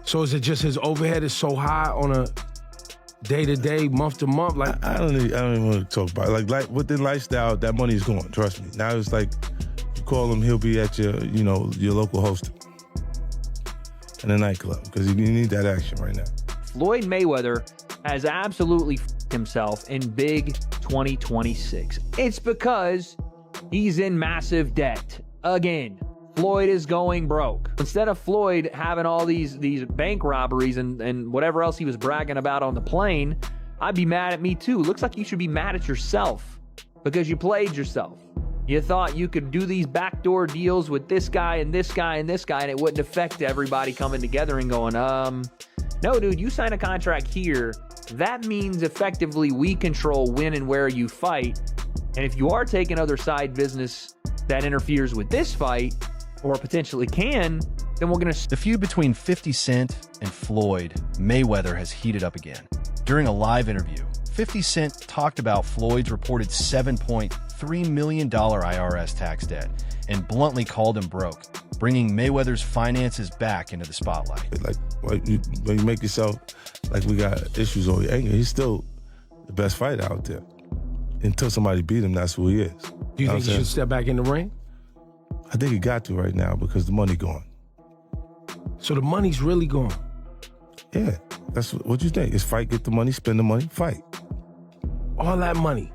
So is it just his overhead is so high on a day-to-day, month-to-month? Like I don't even want to talk about it. Like within lifestyle, that money is gone. Trust me. Now it's like you call him, he'll be at your local host in a nightclub because you need that action right now. Floyd Mayweather has absolutely f***ed himself in big 2026. It's because he's in massive debt again. Floyd is going broke. Instead of Floyd having all these bank robberies and whatever else he was bragging about on the plane, I'd be mad at me too. Looks like you should be mad at yourself because you played yourself. You thought you could do these backdoor deals with this guy and this guy and this guy and it wouldn't affect everybody coming together and going, no, dude, you sign a contract here. That means effectively we control when and where you fight. And if you are taking other side business that interferes with this fight, or potentially can, then we're gonna... The feud between 50 Cent and Floyd Mayweather has heated up again. During a live interview, 50 Cent talked about Floyd's reported $7.3 million IRS tax debt and bluntly called him broke, bringing Mayweather's finances back into the spotlight. Like you make yourself like we got issues over your anger, he's still the best fighter out there. Until somebody beat him, that's who he is. Do you think he should step back in the ring? I think he got to right now because the money gone. So the money's really gone? Yeah, that's what you think. It's fight, get the money, spend the money, fight. All that money?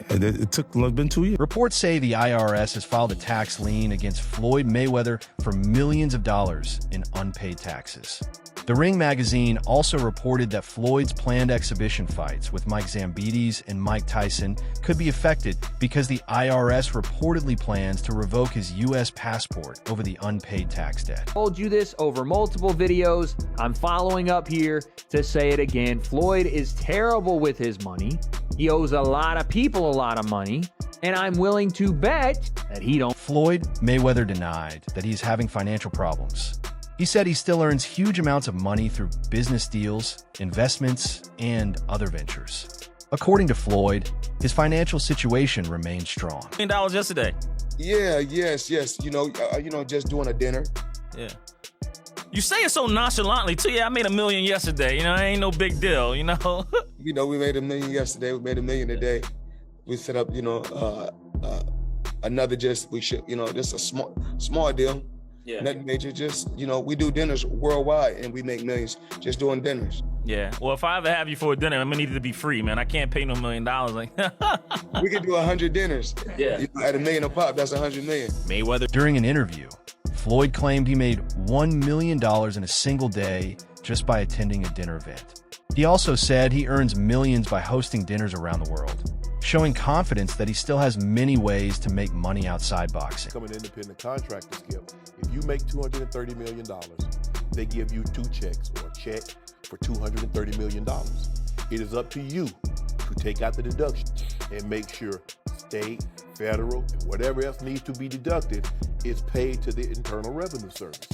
And it's been 2 years. Reports say the IRS has filed a tax lien against Floyd Mayweather for millions of dollars in unpaid taxes. The Ring magazine also reported that Floyd's planned exhibition fights with Mike Zambides and Mike Tyson could be affected because the IRS reportedly plans to revoke his U.S. passport over the unpaid tax debt. I told you this over multiple videos. I'm following up here to say it again. Floyd is terrible with his money. He owes a lot of people a lot of money, and I'm willing to bet that he don't. Floyd Mayweather denied that he's having financial problems. He said he still earns huge amounts of money through business deals, investments, and other ventures. According to Floyd, his financial situation remains strong. $1 million yesterday. Yeah, yes. You know, just doing a dinner. Yeah. You say it so nonchalantly too. Yeah, I made $1 million yesterday. You know, it ain't no big deal. You know. We made $1 million yesterday. We made $1 million today. We set up, another just a small deal. Yeah. Nothing major, just, we do dinners worldwide and we make millions just doing dinners. Yeah. Well, if I ever have you for a dinner, I'm gonna need it to be free, man. I can't pay no $1 million. Like, we could do 100 dinners. Yeah. At $1 million a pop, that's 100 million. Mayweather. During an interview, Floyd claimed he made $1 million in a single day just by attending a dinner event. He also said he earns millions by hosting dinners around the world, showing confidence that he still has many ways to make money outside boxing. Become an independent contractor, Skip. If you make $230 million, they give you 2 checks or a check for $230 million. It is up to you to take out the deduction and make sure state, federal, and whatever else needs to be deducted is paid to the Internal Revenue Service.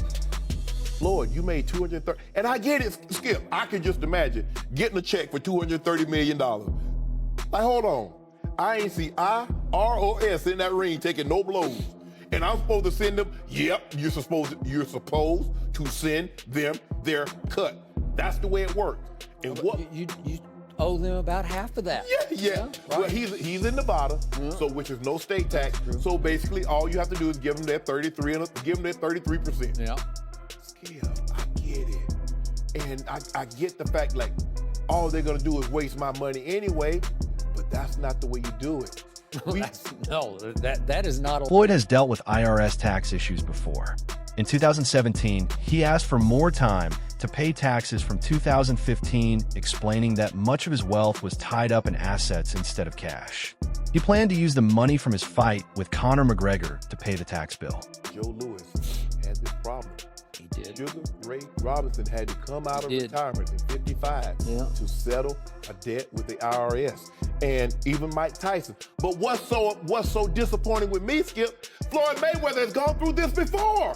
Floyd, you made $230, and I get it, Skip. I can just imagine getting a check for $230 million. Like, hold on. I ain't see I, R, or S in that ring taking no blows. And I'm supposed to send them, yep, you're supposed to send them their cut. That's the way it works. And what you owe them about half of that. Yeah. Right. Well, he's in Nevada, so which is no state tax. So basically, all you have to do is give them that 33%. Yeah. Skip, I get it, and I get the fact like all they're gonna do is waste my money anyway. But that's not the way you do it. That is not. Floyd has dealt with IRS tax issues before. In 2017, he asked for more time to pay taxes from 2015, explaining that much of his wealth was tied up in assets instead of cash. He planned to use the money from his fight with Conor McGregor to pay the tax bill. Joe Louis had this problem. He did. Sugar Ray Robinson had to come out of retirement in 55 to settle a debt with the IRS. And even Mike Tyson. But what's so disappointing with me, Skip, Floyd Mayweather has gone through this before.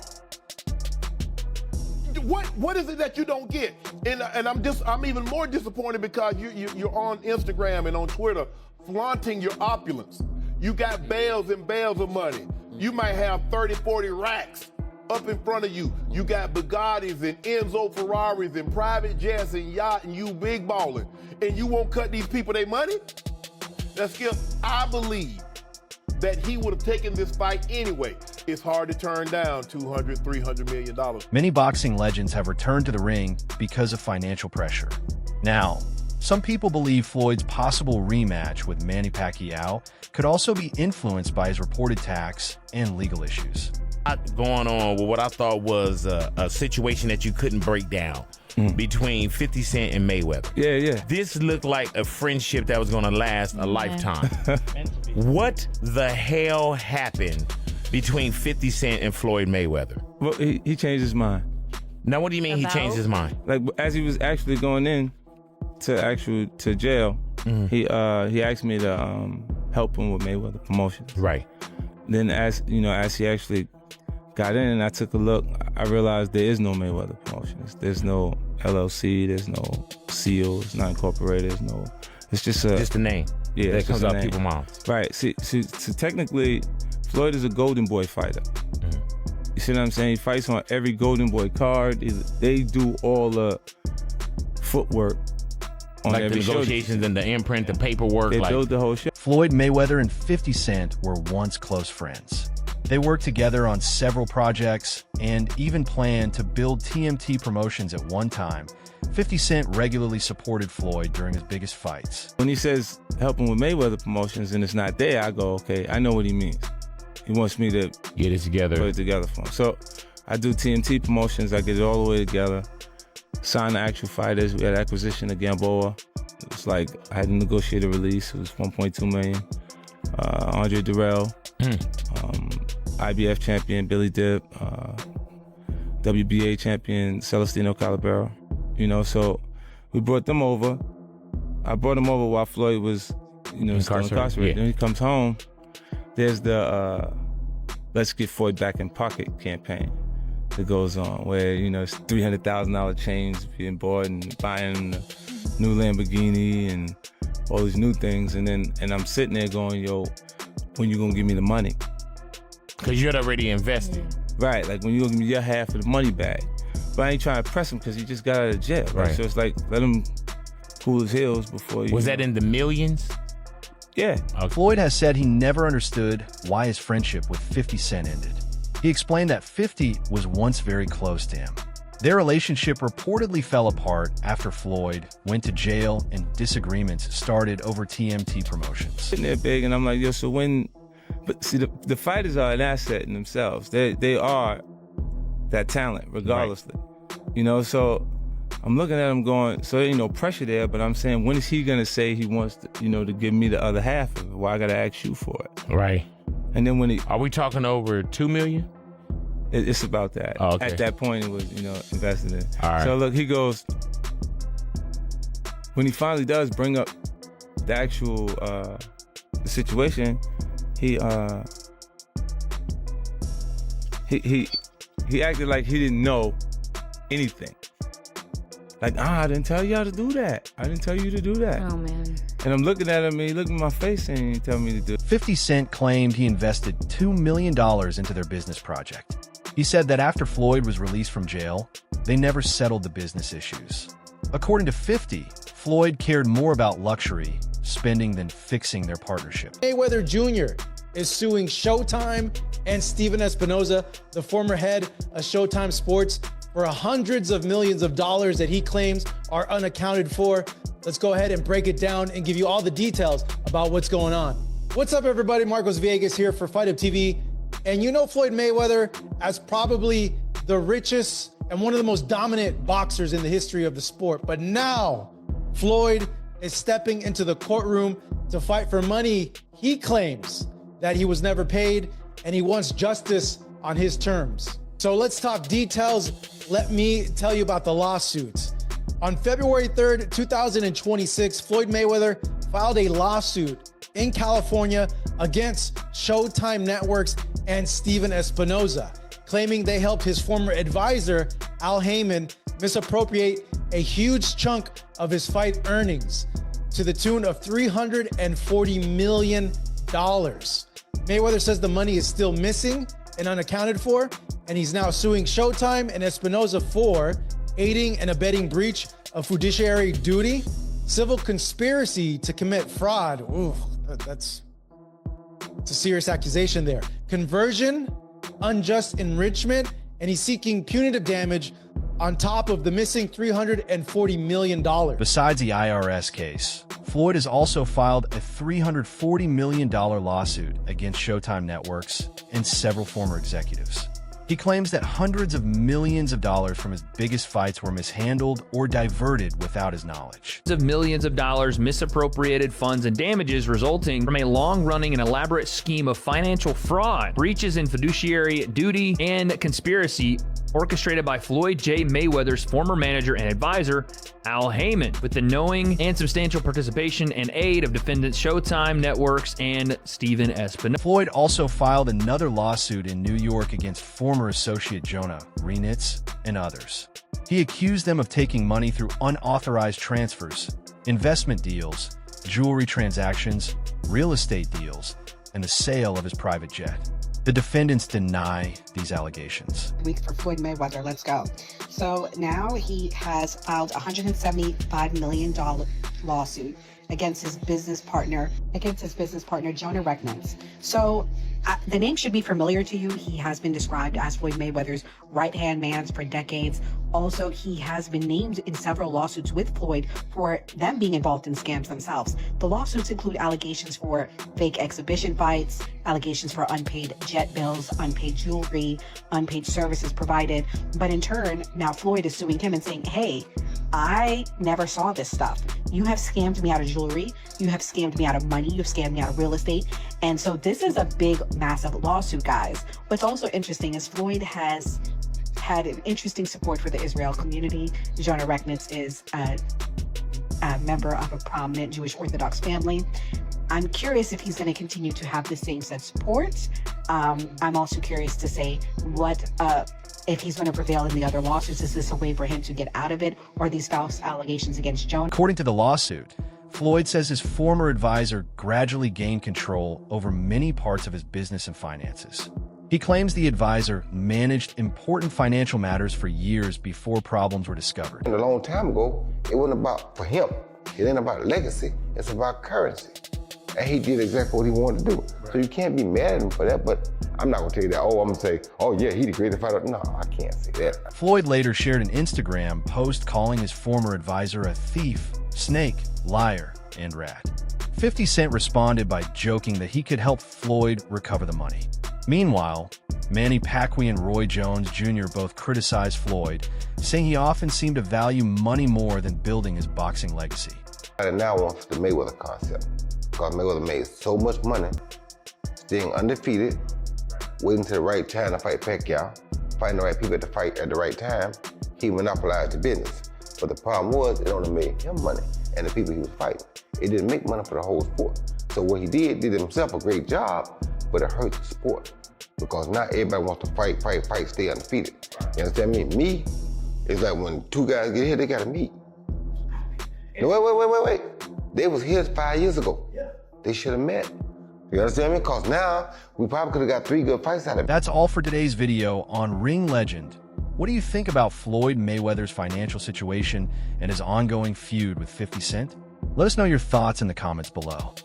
What is it that you don't get? And I'm even more disappointed because you're on Instagram and on Twitter flaunting your opulence. You got bales and bales of money. You might have 30, 40 racks. up in front of you. You got Bugattis and Enzo Ferraris and private jets and yacht and you big balling. And you won't cut these people their money? Now, Skip, I believe that he would have taken this fight anyway. It's hard to turn down $200, $300 million. Many boxing legends have returned to the ring because of financial pressure. Now, some people believe Floyd's possible rematch with Manny Pacquiao could also be influenced by his reported tax and legal issues. Going on with what I thought was a situation that you couldn't break down between 50 Cent and Mayweather. Yeah. This looked like a friendship that was going to last a lifetime. What the hell happened between 50 Cent and Floyd Mayweather? Well, he changed his mind. Now, what do you mean he changed his mind? Like, as he was actually going in to jail, he asked me to help him with Mayweather Promotions. Right. Then as he actually got in and I took a look, I realized there is no Mayweather Promotions. There's no LLC, there's no seal, it's not incorporated, it's just a name. Yeah, that comes out people's mouths. Right. See, technically, Floyd is a Golden Boy fighter. You see what I'm saying? He fights on every Golden Boy card. They do all the footwork on like every the negotiations and the imprint, the paperwork. They build the whole shit. Floyd Mayweather and 50 Cent were once close friends. They worked together on several projects and even planned to build TMT Promotions at one time. 50 Cent regularly supported Floyd during his biggest fights. When he says helping with Mayweather Promotions and it's not there, I go, okay, I know what he means. He wants me to get it together. Put it together for him. So I do TMT Promotions, I get it all the way together, sign the actual fighters. We had acquisition of Gamboa. It was like, I had a negotiated release, it was $1.2 million. Andre Durrell, IBF champion Billy Dip, WBA champion Celestino Calabero. So we brought them over. I brought him over while Floyd was, still incarcerated. Yeah. Then he comes home. There's the Let's Get Floyd Back in Pocket campaign that goes on, where it's $300,000 chains being bought and buying the new Lamborghini and all these new things, and I'm sitting there going, yo, when you gonna give me the money? Because you had already invested. Right, like when you gonna give me your half of the money back. But I ain't trying to press him because he just got out of jail, right? So it's like, let him cool his heels before you... Was that in the millions? Yeah. Okay. Floyd has said he never understood why his friendship with 50 Cent ended. He explained that 50 was once very close to him. Their relationship reportedly fell apart after Floyd went to jail and disagreements started over TMT Promotions. Sitting there big, and I'm like, yo, so when... But see, the fighters are an asset in themselves. They are that talent, regardlessly. Right. So I'm looking at him going, so there ain't no pressure there, but I'm saying, when is he going to say he wants to, to give me the other half of it? Why I got to ask you for it? Right. And then when he... Are we talking over $2 million? It's about that. Oh, okay. At that point, it was, invested in. All right. So look, he goes, when he finally does bring up the actual the situation, he acted like he didn't know anything. Like, I didn't tell y'all to do that. I didn't tell you to do that. Oh, man. And I'm looking at him, and he looked in my face and he told me to do it. 50 Cent claimed he invested $2 million into their business project. He said that after Floyd was released from jail, they never settled the business issues. According to 50, Floyd cared more about luxury spending than fixing their partnership. Mayweather Jr. is suing Showtime and Steven Espinoza, the former head of Showtime Sports, for hundreds of millions of dollars that he claims are unaccounted for. Let's go ahead and break it down and give you all the details about what's going on. What's up, everybody? Marcos Villegas here for Fight Up TV. And Floyd Mayweather as probably the richest and one of the most dominant boxers in the history of the sport. But now Floyd is stepping into the courtroom to fight for money he claims that he was never paid, and he wants justice on his terms. So let's talk details. Let me tell you about the lawsuits. On February 3rd, 2026, Floyd Mayweather filed a lawsuit in California against Showtime Networks and Steven Espinoza, claiming they helped his former advisor, Al Heyman, misappropriate a huge chunk of his fight earnings to the tune of $340 million. Mayweather says the money is still missing and unaccounted for, and he's now suing Showtime and Espinoza for aiding and abetting breach of fiduciary duty, civil conspiracy to commit fraud. Ooh, that's a serious accusation there. Conversion, unjust enrichment, and he's seeking punitive damage on top of the missing $340 million. Besides the IRS case, Floyd has also filed a $340 million lawsuit against Showtime Networks and several former executives. He claims that hundreds of millions of dollars from his biggest fights were mishandled or diverted without his knowledge. Of millions of dollars, misappropriated funds, and damages resulting from a long-running and elaborate scheme of financial fraud, breaches in fiduciary duty, and conspiracy orchestrated by Floyd J. Mayweather's former manager and advisor, Al Heyman, with the knowing and substantial participation and aid of defendants Showtime Networks and Stephen Espinoza. Floyd also filed another lawsuit in New York against former associate Jonah Renitz and others. He accused them of taking money through unauthorized transfers, investment deals, jewelry transactions, real estate deals, and the sale of his private jet. The defendants deny these allegations. Week for Floyd Mayweather, let's go. So now he has filed a $175 million lawsuit against his business partner, Jonah Renitz. So the name should be familiar to you. He has been described as Floyd Mayweather's right-hand man for decades. Also, he has been named in several lawsuits with Floyd for them being involved in scams themselves. The lawsuits include allegations for fake exhibition fights, allegations for unpaid jet bills, unpaid jewelry, unpaid services provided. But in turn, now Floyd is suing him and saying, hey, I never saw this stuff. You have scammed me out of jewelry. You have scammed me out of money. You've scammed me out of real estate. And so this is a big, massive lawsuit, guys. What's also interesting is Floyd has had an interesting support for the Israel community. Jonah Renitz is a member of a prominent Jewish Orthodox family. I'm curious if he's going to continue to have the same set of support. I'm also curious to say if he's going to prevail in the other lawsuits. Is this a way for him to get out of it, or are these false allegations against Jonah? According to the lawsuit, Floyd says his former advisor gradually gained control over many parts of his business and finances. He claims the advisor managed important financial matters for years before problems were discovered. A long time ago, it wasn't about for him. It ain't about legacy. It's about currency. And he did exactly what he wanted to do. Right. So you can't be mad at him for that, but I'm not gonna tell you that, I'm gonna say, oh yeah, he the greatest fighter. No, I can't say that. Floyd later shared an Instagram post calling his former advisor a thief, snake, liar, and rat. 50 Cent responded by joking that he could help Floyd recover the money. Meanwhile, Manny Pacquiao and Roy Jones Jr. both criticized Floyd, saying he often seemed to value money more than building his boxing legacy. And now wants the Mayweather concept, because Mayweather made so much money, staying undefeated, waiting to the right time to fight Pacquiao, finding the right people to fight at the right time. He monopolized the business. But the problem was, it only made him money and the people he was fighting. It didn't make money for the whole sport. So what he did himself a great job, but it hurts the sport. Because not everybody wants to fight, stay undefeated. You understand me? Me, it's like when two guys get here, they gotta meet. No, wait. They was here 5 years ago. Yeah. They should have met. You understand me? Because now, we probably could have got 3 good fights out of it. That's all for today's video on Ring Legend. What do you think about Floyd Mayweather's financial situation and his ongoing feud with 50 Cent? Let us know your thoughts in the comments below.